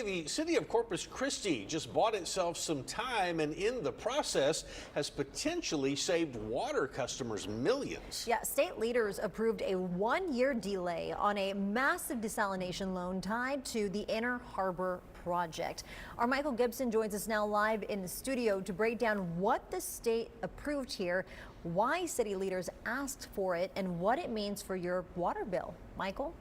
The city of Corpus Christi just bought itself some time and in the process has potentially saved water customers millions. Yeah, state leaders approved a 1-year delay on a massive desalination loan tied to the Inner Harbor project. Our Michael Gibson joins us now live in the studio to break down what the state approved here, why city leaders asked for it, and what it means for your water bill. Michael?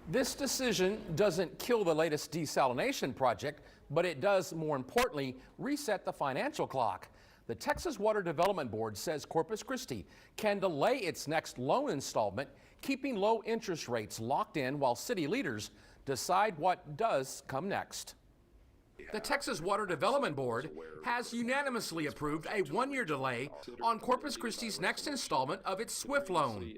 This decision doesn't kill the latest desalination project, but it does, more importantly, reset the financial clock. The Texas Water Development Board says Corpus Christi can delay its next loan installment, keeping low interest rates locked in while city leaders decide what does come next. The Texas Water Development Board has unanimously approved a 1-year delay on Corpus Christi's next installment of its SWIFT loan.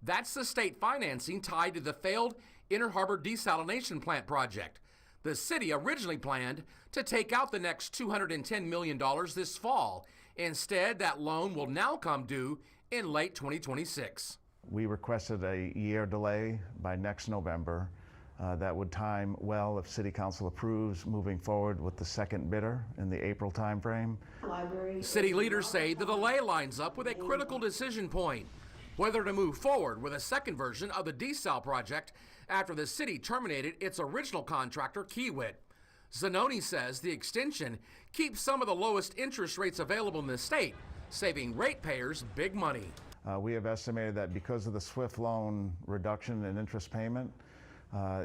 That's the state financing tied to the failed Inner Harbor desalination plant project. The city originally planned to take out the next $210 million this fall. Instead, that loan will now come due in late 2026. We requested a year delay by next November. That would time well if City Council approves moving forward with the second bidder in the April timeframe. City leaders say the delay lines up with a critical decision point: whether to move forward with a second version of the desal project after the city terminated its original contractor, Kiewit. Zanoni says the extension keeps some of the lowest interest rates available in the state, saving ratepayers big money. We have estimated that because of the SWIFT loan reduction in interest payment,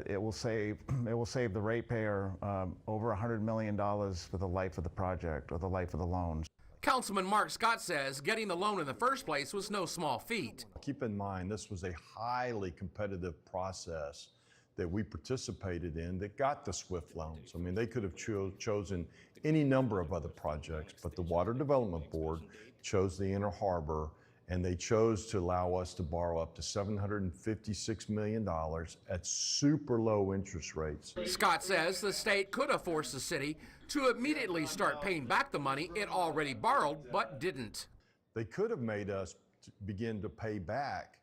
it will save the ratepayer over $100 million for the life of the project or the life of the loans. Councilman Mark Scott says getting the loan in the first place was no small feat. Keep in mind, this was a highly competitive process that we participated in that got the SWIFT loans. I mean, they could have chosen any number of other projects, but the Water Development Board chose the Inner Harbor, and they chose to allow us to borrow up to $756 million at super low interest rates. Scott says the state could have forced the city to immediately start paying back the money it already borrowed, but didn't. They could have made us begin to pay back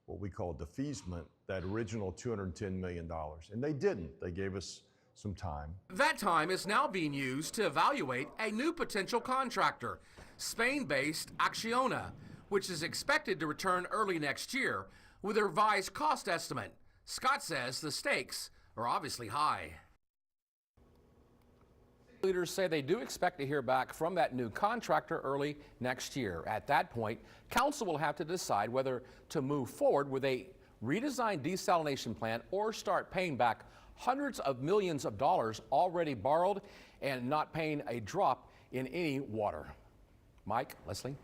what we call defeasance, that original $210 million, and they didn't. They gave us some time. That time is now being used to evaluate a new potential contractor, Spain-based Acciona, which is expected to return early next year with a revised cost estimate. Scott says the stakes are obviously high. Leaders say they do expect to hear back from that new contractor early next year. At that point, council will have to decide whether to move forward with a redesigned desalination plant or start paying back hundreds of millions of dollars already borrowed and not paying a drop in any water. Mike, Leslie?